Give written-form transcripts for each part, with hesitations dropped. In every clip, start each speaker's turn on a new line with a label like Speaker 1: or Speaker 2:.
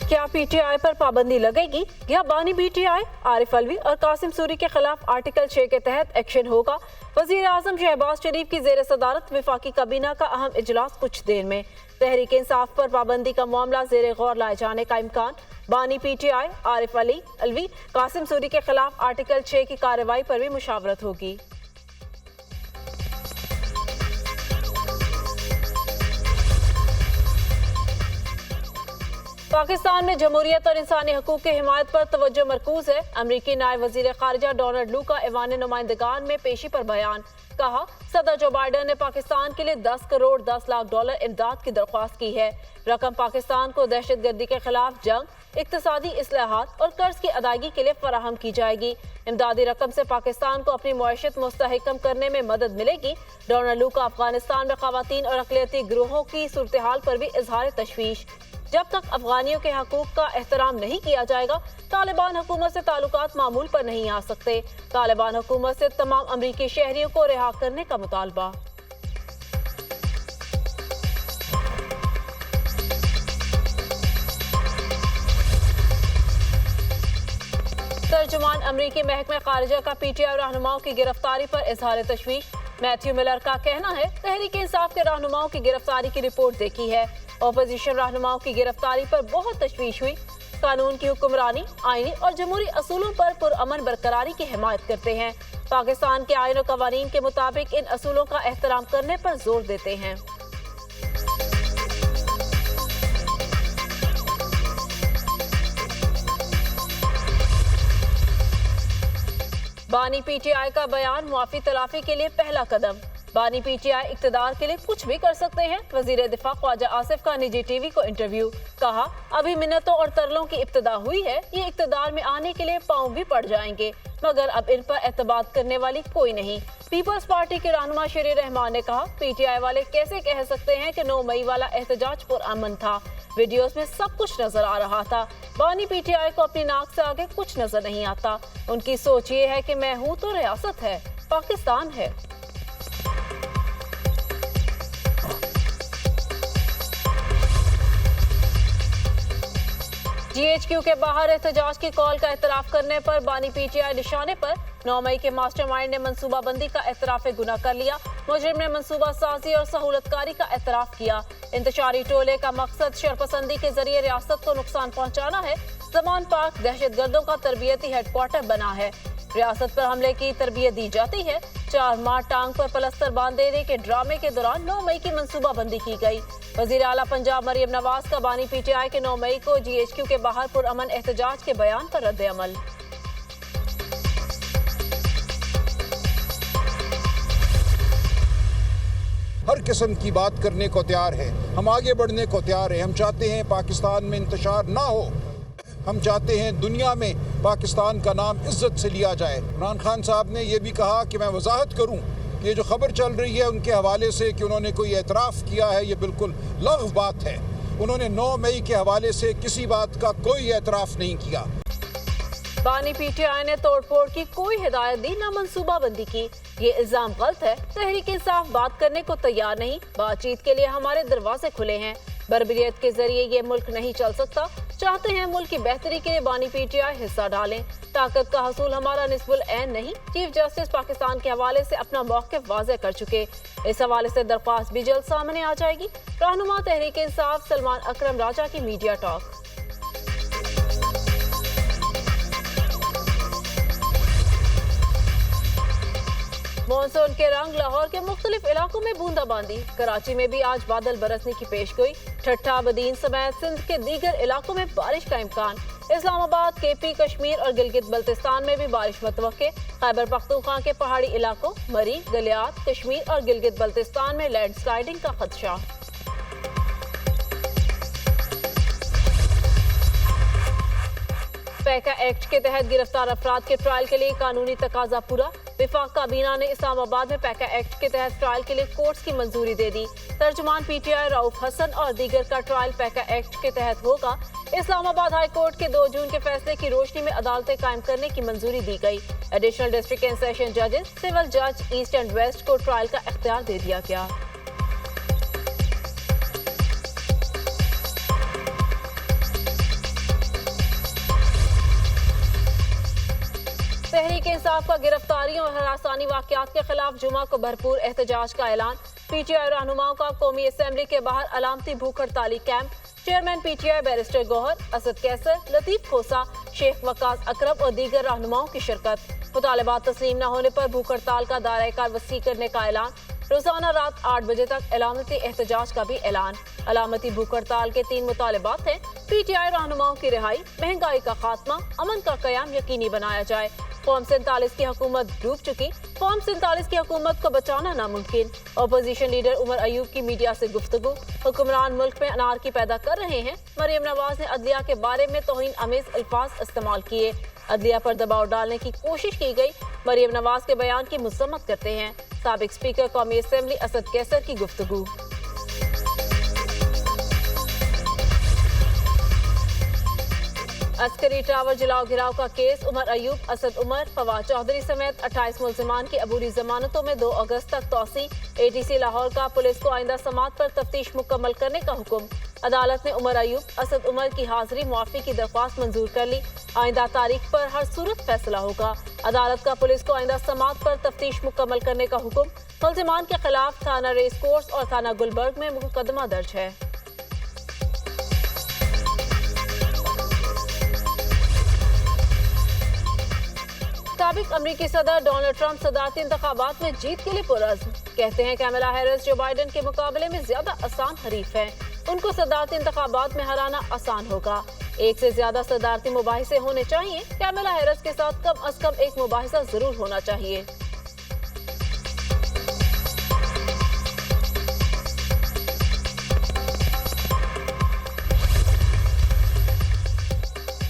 Speaker 1: क्या पीटीआई पर पाबंदी लगेगी या बानी पीटीआई आरिफ अलवी और कासिम सूरी के खिलाफ आर्टिकल 6 के तहत एक्शन होगा? वजीर आजम शहबाज शरीफ की जेर सदारत वफाकी काबीना का अहम इजलास कुछ देर में। तहरीक इंसाफ पर पाबंदी का मामला जेर गौर लाए जाने का इम्कान। बानी पीटीआई आरिफ अलवी कासिम सूरी के खिलाफ आर्टिकल 6 की कार्रवाई पर भी मुशावरत होगी। पाकिस्तान में जमहूरियत और इंसानी हकूक की हिमायत पर तवज्जो मरकूज है। अमरीकी नायब वजीर खारिजा डोनाल्ड लू का ऐवान नुमाइंदगान में पेशी पर बयान। कहा, सदर जो बाइडन ने पाकिस्तान के लिए 10 करोड़ 10 लाख डॉलर इमदाद की दरख्वास्त की है। रकम पाकिस्तान को दहशतगर्दी के खिलाफ जंग, इक्तिसादी इस्लाहात और कर्ज की अदायगी के लिए फराहम की जाएगी। इमदादी रकम से पाकिस्तान को अपनी मुआशत मुस्तहकम करने में मदद मिलेगी। डोनाल्ड लू का अफगानिस्तान में खवातीन और अक़लियती गिरोहों की सूरत हाल पर भी इजहार तशवीश। जब तक अफगानियों के हकूक का एहतराम नहीं किया जाएगा, तालिबान हुकूमत से ताल्लुकात मामूल पर नहीं आ सकते। तालिबान हुकूमत से तमाम अमरीकी शहरियों को रिहा करने का मुतालबा। तर्जुमान अमरीकी महकमे खारिजा का पीटीआई रहनुमाओं की गिरफ्तारी पर इजहार तशवीश। मैथ्यू मिलर का कहना है, तहरीक इंसाफ के रहनुमाओं की गिरफ्तारी की रिपोर्ट देखी है। अपोजिशन रहनुमाओं की गिरफ्तारी पर बहुत तशवीश हुई। कानून की हुक्मरानी, आईनी और जमहूरी असूलों पर पुरअमन बरकरारी की हिमायत करते हैं। पाकिस्तान के आईन और कवानीन के मुताबिक इन असूलों का एहतराम करने पर जोर देते हैं। बानी पीटीआई का बयान मुआफी तलाफी के लिए पहला कदम। बानी पीटीआई इक्तदार के लिए कुछ भी कर सकते हैं। वजीर दिफा ख्वाजा आसिफ का निजी टीवी को इंटरव्यू। कहा, अभी मिन्नतों और तरलों की इब्तदा हुई है। ये इक्तदार में आने के लिए पांव भी पड़ जाएंगे, मगर अब इन पर एतबाद करने वाली कोई नहीं। पीपल्स पार्टी के रहनुमा शेर रहमान ने कहा, पीटीआई वाले कैसे कह सकते हैं कि 9 मई वाला एहतजाज पुरअमन था। वीडियोस में सब कुछ नजर आ रहा था। बानी पीटीआई को अपनी नाक से आगे कुछ नजर नहीं आता। उनकी सोच ये है कि मैं हूँ तो रियासत है, पाकिस्तान है। जीएचक्यू के बाहर एहतजाज की कॉल का एतराफ करने पर बानी पीटीआई निशाने पर। 9 मई के मास्टरमाइंड ने मंसूबाबंदी का एतराफ गुनाह कर लिया। मुजरिम ने मंसूबा साजी और सहूलतकारी का एतराफ किया। इंतशारी टोले का मकसद शरपसंदी के जरिए रियासत को नुकसान पहुंचाना है। जमान पार्क दहशतगर्दों का तरबियती हेडक्वार्टर बना है। रियासत पर हमले की तरबियत दी जाती है। 4 माह टांग पर पलस्तर बांध देने के ड्रामे के दौरान 9 मई की मंसूबाबंदी की गई। वजीर आला पंजाब मरियम नवाज का बानी पीटीआई के 9 मई को जीएचक्यू के बाहर पुरअमन एहतजाज के बयान पर रद्द अमल।
Speaker 2: हर किस्म की बात करने को तैयार है, हम आगे बढ़ने को तैयार हैं। हम चाहते हैं पाकिस्तान में इंतशार ना हो। हम चाहते हैं दुनिया में पाकिस्तान का नाम इज्जत से लिया जाए। इमरान खान साहब ने यह भी कहा कि मैं वजाहत करूं कि ये जो खबर चल रही है उनके हवाले से कि उन्होंने कोई एतराफ़ किया है, ये बिल्कुल लग़्व बात है। उन्होंने 9 मई के हवाले से किसी बात का कोई एतराफ़ नहीं किया।
Speaker 1: बानी पीटीआई ने तोड़फोड़ की कोई हिदायत दी, न मंसूबाबंदी की। ये इल्जाम गलत है। तहरीक इंसाफ बात करने को तैयार नहीं। बातचीत के लिए हमारे दरवाजे खुले हैं। बर्बरियत के जरिए ये मुल्क नहीं चल सकता। चाहते हैं मुल्क की बेहतरी के लिए बानी पीटीआई हिस्सा डालें। ताकत का हसूल हमारा निस्बुल ऐन नहीं। चीफ जस्टिस पाकिस्तान के हवाले से अपना मौक़िफ़ वाज़ेह कर चुके। इस हवाले से दरख्वास्त भी जल्द सामने आ जाएगी। रहनुमा तहरीक इंसाफ सलमान अकरम राजा की मीडिया टॉक। मॉनसून के रंग, लाहौर के मुख्तलिफ इलाकों में बूंदाबांदी। कराची में भी आज बादल बरसने की पेशगोई। ठट्ठा, बदीन समेत सिंध के दीगर इलाकों में बारिश का इम्कान। इस्लामाबाद, केपी, कश्मीर और गिलगित बल्तिस्तान में भी बारिश मुतवक्के। खैबर पख्तूनख्वा के पहाड़ी इलाकों, मरी, गलियात, कश्मीर और गिलगित बल्तिस्तान में लैंडस्लाइडिंग का खदशा। पैका एक्ट के तहत गिरफ्तार अफराद के ट्रायल के लिए कानूनी तकाजा पूरा। विफाक काबीना ने इस्लामाबाद में पैका एक्ट के तहत ट्रायल के लिए कोर्ट्स की मंजूरी दे दी। तर्जुमान पीटीआई रऊफ हसन और दीगर का ट्रायल पैका एक्ट के तहत होगा। इस्लामाबाद हाई कोर्ट के 2 जून के फैसले की रोशनी में अदालतें कायम करने की मंजूरी दी गई। एडिशनल डिस्ट्रिक्ट एंड सेशन जजेस, सिविल जज ईस्ट एंड वेस्ट को ट्रायल का इख्तियार दे दिया गया। तहरीक इंसाफ का गिरफ्तारियों और हरासानी वाकयात के खिलाफ जुमा को भरपूर एहतजाज का ऐलान। पीटीआई रहनुमाओं का कौमी असेंबली के बाहर अलामती भूख हड़ताली कैंप। Chairman PTI barrister Gohar, Asad Qaiser, Latif Khosa, Sheikh Waqas Akram और दीगर रहनुमाओं की शिरकत। मुतालबात तस्लीम न होने पर भूख हड़ताल का दायरा-ए-कार वसी करने का ऐलान। रोजाना रात 8 बजे तक अलामती एहतजाज का भी ऐलान। अलामती भूख हड़ताल के 3 मुतालबात हैं। पीटीआई रहनुमाओं की रिहाई, महंगाई का खात्मा, अमन का कयाम यकीनी बनाया जाए। फॉर्म 47 की हुकूमत डूब चुकी, फॉर्म 47 की हुकूमत को बचाना नामुमकिन। अपोजिशन लीडर उमर अयूब की मीडिया से गुफ्तगू। हुक्मरान मुल्क में अनारकी पैदा कर रहे हैं। मरियम नवाज ने अदलिया के बारे में तौहीन अमेज अल्फाज इस्तेमाल किए। अदलिया पर दबाव डालने की कोशिश की गई। मरियम नवाज के बयान की मजम्मत करते हैं। साबिक स्पीकर कौमी असेंबली असद कैसर की गुफ्तगू। अस्करी टावर जलाओ गिराव का केस, उमर अयूब, असद उमर, फवाद चौधरी समेत 28 मुल्जिमान की अबूरी जमानतों में 2 अगस्त तक तौसी। एटीसी लाहौर का पुलिस को आइंदा समात पर तफ्तीश मुकम्मल करने का हुक्म। अदालत ने उमर अयूब, असद उमर की हाजिरी मुआफी की दरख्वास्त मंजूर कर ली। आइंदा तारीख पर हर सूरत फैसला होगा। अदालत का पुलिस को आइंदा समात पर तफ्तीश मुकम्मल करने का हुक्म। मुल्जिमान के खिलाफ थाना रेस कोर्स और थाना गुलबर्ग में मुकदमा दर्ज है। साबिक अमरीकी सदर डोनाल्ड ट्रंप सदारती इंतखाबात में जीत के लिए पुरअज़्म। कहते हैं कैमला हैरिस जो बाइडेन के मुकाबले में ज्यादा आसान हरीफ है। उनको सदारती इंतखाबात में हराना आसान होगा। एक से ज्यादा सदारती मुबाहिसे होने चाहिए। कैमला हैरिस के साथ कम अज कम एक मुबाहिसा जरूर होना चाहिए।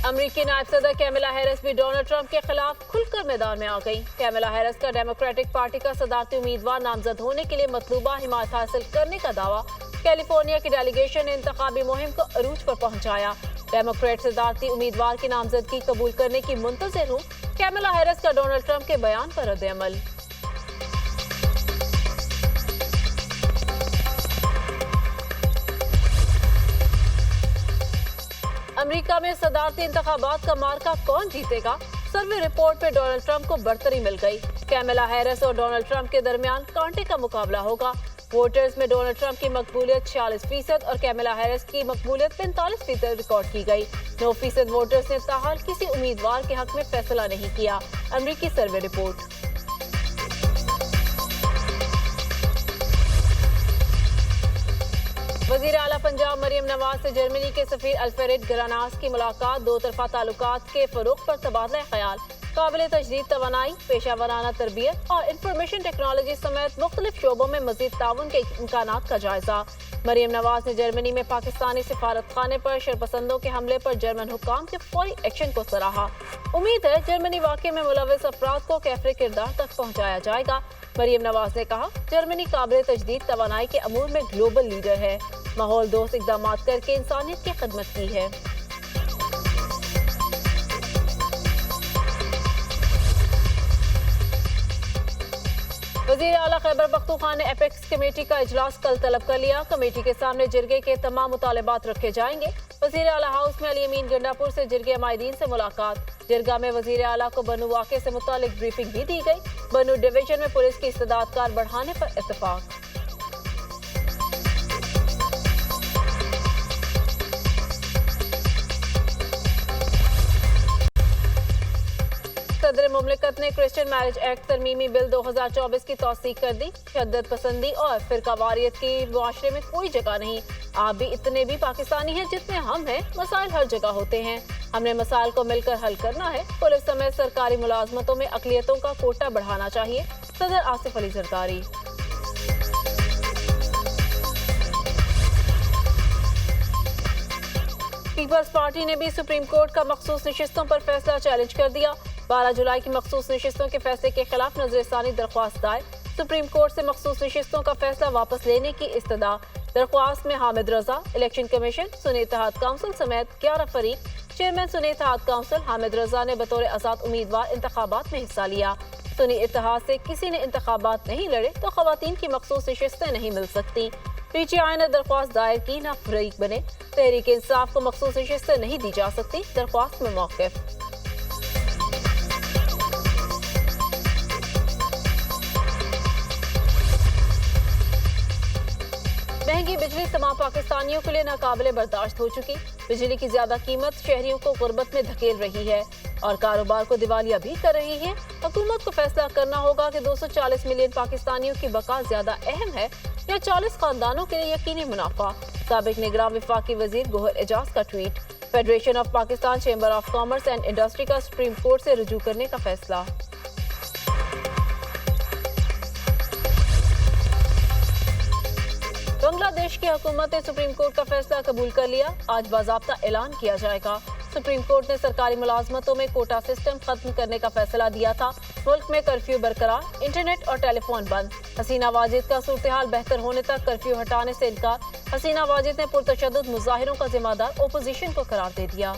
Speaker 1: अमरीकी नायब सदर कैमला हैरिस भी डोनाल्ड ट्रंप के खिलाफ खुलकर मैदान में आ गई। कैमला हैरिस का डेमोक्रेटिक पार्टी का सदारती उम्मीदवार नामजद होने के लिए मतलूबा हिमायत हासिल करने का दावा। कैलिफोर्निया की डेलीगेशन ने इंतखाबी मुहिम को अरूज पर पहुंचाया। डेमोक्रेट सदारती उम्मीदवार की नामजदगी कबूल करने की मुंतज़िर हूँ। कैमला हैरिस का डोनाल्ड ट्रंप के बयान पर रद्द-ए-अमल। अमेरिका में सदारती इंतखाबात का मार्का कौन जीतेगा? सर्वे रिपोर्ट में डोनाल्ड ट्रंप को बढ़तरी मिल गई। कैमला हैरिस और डोनाल्ड ट्रंप के दरमियान कांटे का मुकाबला होगा। वोटर्स में डोनाल्ड ट्रंप की मकबूलियत 46% और कैमला हैरिस की मकबूलियत 45% रिकॉर्ड की गई। 9% वोटर्स ने ताहाल किसी उम्मीदवार के हक में फैसला नहीं किया। अमरीकी सर्वे रिपोर्ट। वज़ीर आला पंजाब मरियम नवाज से जर्मनी के सफीर अल्फ्रेड ग्रानास की मुलाकात। 2 तरफा ताल्लुकात के फरोग पर तबादला ख्याल। काबिल तजदीद तवानाई, पेशा वराना तरबियत और इंफॉर्मेशन टेक्नोलॉजी समेत मुख्तलिफ शोबों में मजीद ताउन के इम्कानात का जायजा। मरियम नवाज ने जर्मनी में पाकिस्तानी सिफारत खाने पर शरपसंदों के हमले पर जर्मन हुक्काम के फौरी एक्शन को सराहा। उम्मीद है जर्मनी वाक़े में मुलव्वस अफराद को कैफरे किरदार तक पहुँचाया जाएगा। मरियम नवाज ने कहा, जर्मनी काबिल तजदीद तवानाई के अमूर में ग्लोबल लीडर है। माहौल दोस्त इक़दामात करके इंसानियत की खिदमत की है। वज़ीर आला खैबर पख्तूनख्वा ने एपेक्स कमेटी का इजलास कल तलब कर लिया। कमेटी के सामने जिरगे के तमाम मुतालबात रखे जाएंगे। वज़ीर आला हाउस में अली अमीन गंडापुर से जिरगे माहिदीन से मुलाकात। जिरगा में वज़ीर आला को बनू वाक़े से मुतालिक ब्रीफिंग भी दी गई। बनू डिवीजन में पुलिस की इस्तेदाद कार बढ़ाने पर इत्तफाक। सदर मुमलिकत ने क्रिश्चियन मैरिज एक्ट तरमीमी बिल 2024 की तौसीक कर दी। शद्दत पसंदी और फिरकावारियत की मुआशरे में कोई जगह नहीं। आप भी इतने भी पाकिस्तानी हैं जितने हम हैं। मसाइल हर जगह होते हैं। हमने मसाइल को मिलकर हल करना है। पुलिस समेत सरकारी मुलाजमतों में अकलियतों का कोटा बढ़ाना चाहिए। सदर आसिफ अली जरदारी। पीपल्स पार्टी ने भी सुप्रीम कोर्ट का मखसूस नशिस्तों पर फैसला चैलेंज कर दिया। 12 जुलाई की मखसूस नशिस्तों के फैसले के खिलाफ नजरसानी दरख्वास्त दायर। सुप्रीम कोर्ट से मखसूस नशिस्तों का फैसला वापस लेने की इस्तदा। दरख्वास्त में हामिद रजा, इलेक्शन कमीशन, सुन्नी इत्तेहाद काउंसिल समेत 11 फरीक। चेयरमैन सुन्नी इत्तेहाद काउंसिल हामिद रजा ने बतौर आजाद उम्मीदवार इंतखाबात में हिस्सा लिया। सुन्नी इत्तेहाद से किसी ने इंतखाबात नहीं लड़े तो खवातीन की मखसूस नशिस्तें नहीं मिल सकती। पीटीआई ने दरख्वास्त दायर की, ना फरीक बने। तहरीक इंसाफ को मखसूस नशिस्तें नहीं दी जा सकती। दरख्वास्त में मौक़िफ़। महंगी बिजली तमाम पाकिस्तानियों के लिए नाकाबिले बर्दाश्त हो चुकी। बिजली की ज्यादा कीमत शहरियों को गुर्बत में धकेल रही है और कारोबार को दिवालिया भी कर रही है। हुकूमत को फैसला करना होगा कि 240 मिलियन पाकिस्तानियों की बका ज्यादा अहम है या 40 खानदानों के लिए यकीनी मुनाफा। साबिक निगरान वफाकी वजीर गोहर एजाज का tweet. Federation of Pakistan chamber of commerce and industry का सुप्रीम कोर्ट से रुजू करने का फैसला। बांग्लादेश की हुकूमत ने सुप्रीम कोर्ट का फैसला कबूल कर लिया। आज बाज़ाब्ता ऐलान किया जाएगा। सुप्रीम कोर्ट ने सरकारी मुलाजमतों में कोटा सिस्टम खत्म करने का फैसला दिया था। मुल्क में कर्फ्यू बरकरार, इंटरनेट और टेलीफोन बंद। हसीना वाजिद का सूरत हाल बेहतर होने तक कर्फ्यू हटाने से इनकार। हसीना वाजिद ने पुरतशद्दुद मुजाहिरों का जिम्मेदार ओपोजिशन को करार दे दिया।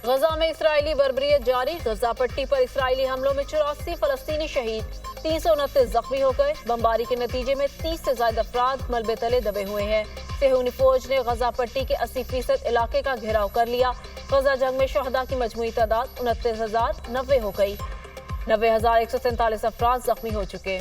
Speaker 1: गजा में इसराइली बर्बरियत जारी। गजा पट्टी पर इसराइली हमलों में 84 फलस्तीनी शहीद, 329 जख्मी हो गए। बमबारी के नतीजे में 30 से ज्यादा अफराद मलबे तले दबे हुए हैं। सेहूनी फौज ने गजा पट्टी के 80% इलाके का घेराव कर लिया। गजा जंग में शहदा की मजमूई तादाद 29,090 हो गई। 90,147 अफराद जख्मी हो चुके।